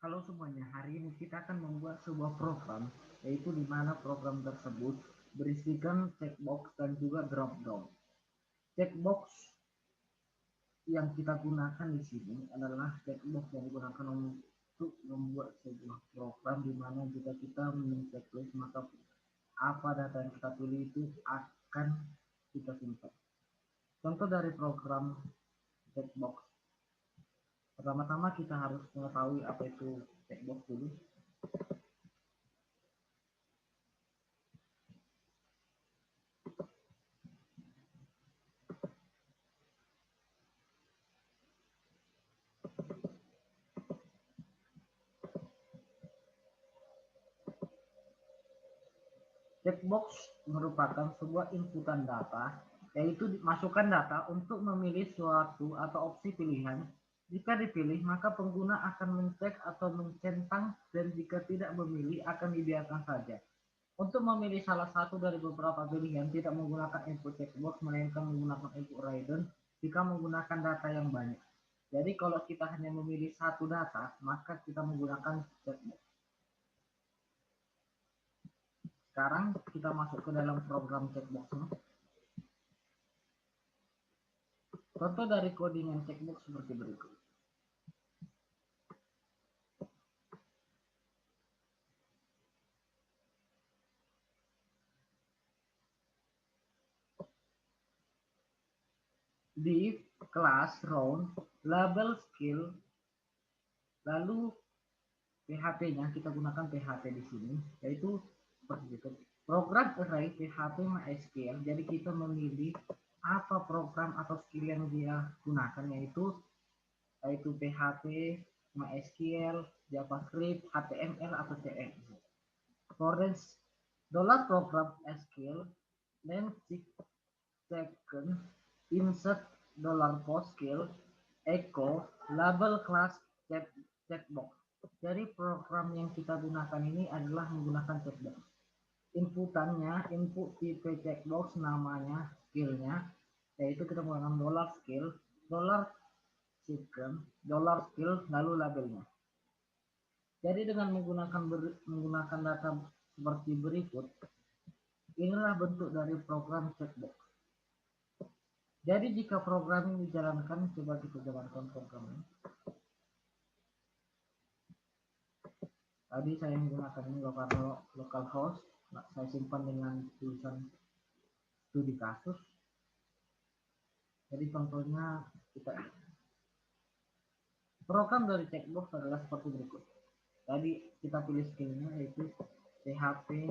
Halo semuanya, hari ini kita akan membuat sebuah program, yaitu di mana program tersebut berisikan checkbox dan juga drop down. Checkbox yang kita gunakan di sini adalah checkbox yang digunakan untuk membuat sebuah program di mana jika kita men-checklist maka apa data yang kita pilih itu akan kita simpan. Contoh dari program checkbox. Pertama-tama kita harus mengetahui apa itu checkbox dulu. Checkbox merupakan sebuah inputan data, yaitu masukkan data untuk memilih suatu atau opsi pilihan. Jika dipilih, maka pengguna akan mencek atau mencentang, dan jika tidak memilih, akan dibiarkan saja. Untuk memilih salah satu dari beberapa pilihan, tidak menggunakan input checkbox, melainkan menggunakan input random jika menggunakan data yang banyak. Jadi kalau kita hanya memilih satu data, maka kita menggunakan checkbox. Sekarang kita masuk ke dalam program checkboxnya. Contoh dari codingan checkbox seperti berikut. Div class round label skill, lalu PHP-nya kita gunakan PHP di sini, yaitu seperti itu. Program array PHP MySQL. Jadi kita memilih apa program atau skill yang dia gunakan, yaitu PHP, MySQL, JavaScript, HTML atau CSS. For this $program skill, then second insert $post skill echo label class checkbox. Jadi program yang kita gunakan ini adalah menggunakan checkbox. Inputannya input tipe checkbox, namanya skillnya, yaitu kita menggunakan $skill, $second, $skill, lalu labelnya. Jadi dengan menggunakan data seperti berikut, inilah bentuk dari program checkbox. Jadi jika program ini dijalankan, coba kita jalankan program ini. Tadi saya menggunakan ini localhost, saya simpan dengan tulisan studi kasus. Jadi contohnya program dari checkbox adalah seperti berikut. Tadi kita pilih skillnya, yaitu PHP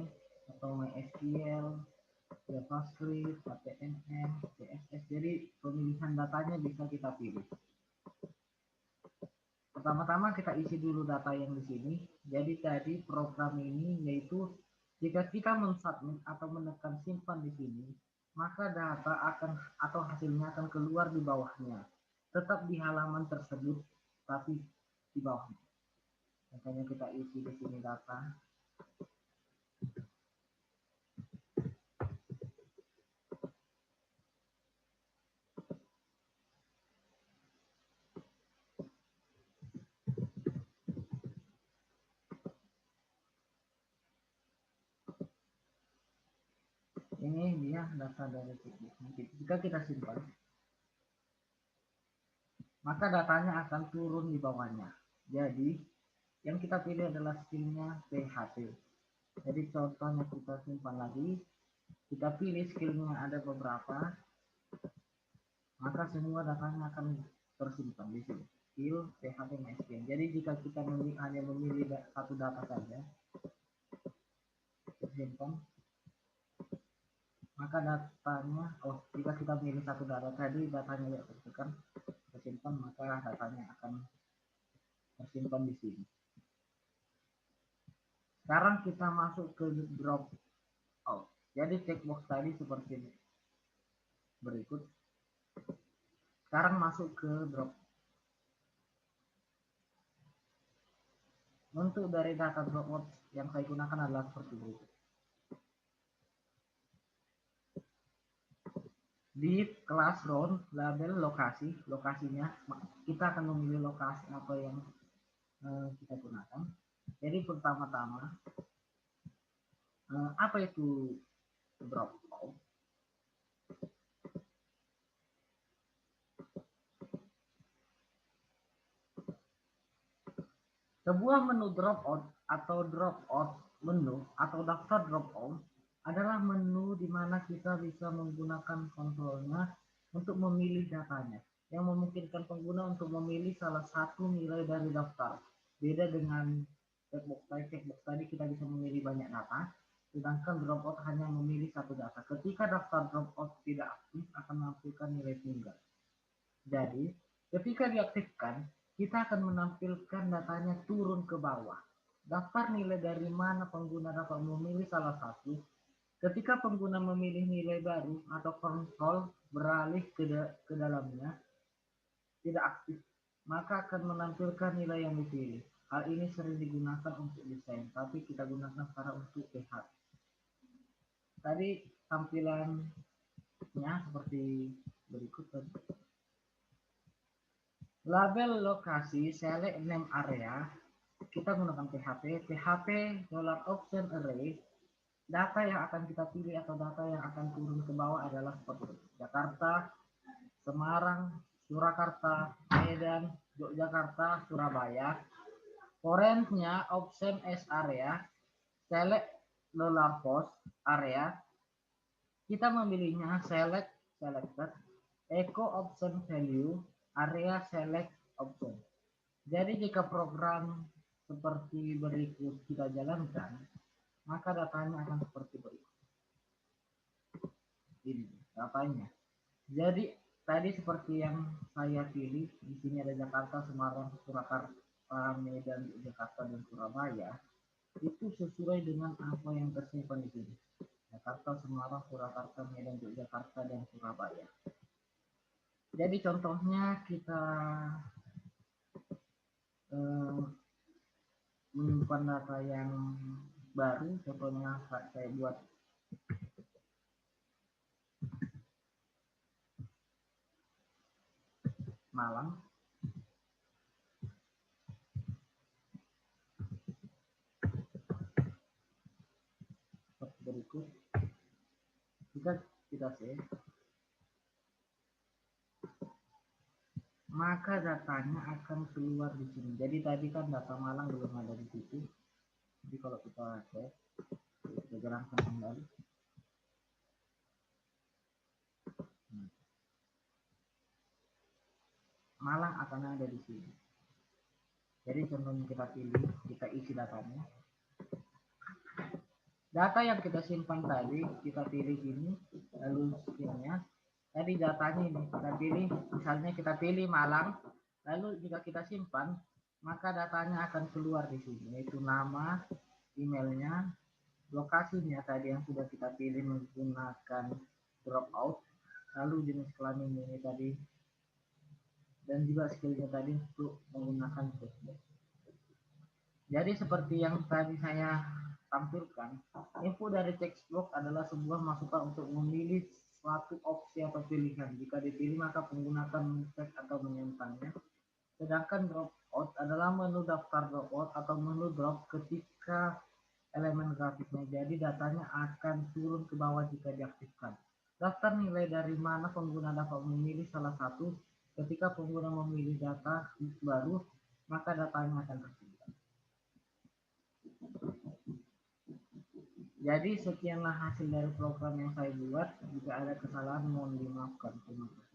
atau MySQL, JavaScript, HTML, CSS. Jadi pemilihan datanya bisa kita pilih. Pertama-tama kita isi dulu data yang di sini. Jadi tadi program ini yaitu jika kita mensubmit atau menekan simpan di sini, maka data akan atau hasilnya akan keluar di bawahnya. Tetap di halaman tersebut, tapi di bawahnya. Makanya kita isi di sini data. Ini dia data dari checkbox. Jika kita simpan, maka datanya akan turun di bawahnya. Jadi yang kita pilih adalah skillnya PHP. Jadi contohnya kita simpan lagi, kita pilih skillnya ada beberapa, maka semua datanya akan tersimpan di sini. Skill PHP MySQL. Jadi jika kita hanya memilih satu data saja, tersimpan, maka datanya, jika kita memilih satu data tadi, datanya tidak tersimpan, maka datanya akan tersimpan di sini. Sekarang kita masuk ke drop out. Jadi checkbox tadi seperti berikut. Sekarang masuk ke drop. Untuk dari data drop out yang saya gunakan adalah seperti berikut. Di kelas round label lokasinya kita akan memilih lokasi apa yang kita gunakan. Jadi pertama-tama, apa itu dropout? Sebuah menu dropout atau dropout menu atau daftar dropout adalah menu di mana kita bisa menggunakan kontrolnya untuk memilih datanya, yang memungkinkan pengguna untuk memilih salah satu nilai dari daftar. Beda dengan checkbox tadi kita bisa memilih banyak data, sedangkan dropout hanya memilih satu data. Ketika daftar dropout tidak aktif, akan menampilkan nilai tunggal. Jadi, ketika diaktifkan, kita akan menampilkan datanya turun ke bawah. Daftar nilai dari mana pengguna dapat memilih salah satu. Ketika pengguna memilih nilai baru atau kontrol beralih ke dalamnya tidak aktif, maka akan menampilkan nilai yang dipilih. Hal ini sering digunakan untuk desain, tapi kita gunakan sekarang untuk PHP. Tadi tampilannya seperti berikut tadi. Label lokasi select name area, kita menggunakan PHP $option array. Data yang akan kita pilih atau data yang akan turun ke bawah adalah seperti Jakarta, Semarang, Surakarta, Medan, Yogyakarta, Surabaya. Forensnya option as area, select post area. Kita memilihnya selected, echo option value, area select option. Jadi jika program seperti berikut kita jalankan, maka datanya akan seperti berikut. Ini datanya. Jadi tadi seperti yang saya pilih, di sini ada Jakarta, Semarang, Surakarta, Medan, Jakarta, dan Surabaya. Itu sesuai dengan apa yang tersimpan di sini. Jakarta, Semarang, Surakarta, Medan, Jakarta, dan Surabaya. Jadi contohnya kita menyimpan data yang baru, contohnya saya buat Malang. Seperti berikut. Jika kita save, maka datanya akan keluar di sini. Jadi tadi kan data Malang belum ada di situ. Jadi kalau kita save, kita jalankan kembali. Malang akan ada di sini. Jadi contohnya kita pilih, kita isi datanya. Data yang kita simpan tadi, kita pilih ini, lalu skillnya. Tadi datanya ini, kita pilih, misalnya kita pilih Malang, lalu jika kita simpan, maka datanya akan keluar di sini, yaitu nama, emailnya, lokasinya tadi yang sudah kita pilih menggunakan dropout, lalu jenis kelamin ini tadi, dan juga skillnya tadi untuk menggunakan checkbox. Jadi seperti yang tadi saya tampilkan, info dari checkbox adalah sebuah masukan untuk memilih suatu opsi atau pilihan. Jika dipilih maka menggunakan mencek atau menyimpannya. Sedangkan dropout adalah menu daftar dropout atau menu drop ketika elemen grafiknya. Jadi datanya akan turun ke bawah jika diaktifkan. Daftar nilai dari mana pengguna dapat memilih salah satu. Ketika pengguna memilih data baru, maka datanya akan tersimpan. Jadi sekianlah hasil dari program yang saya buat. Jika ada kesalahan mohon dimaafkan. Terima kasih.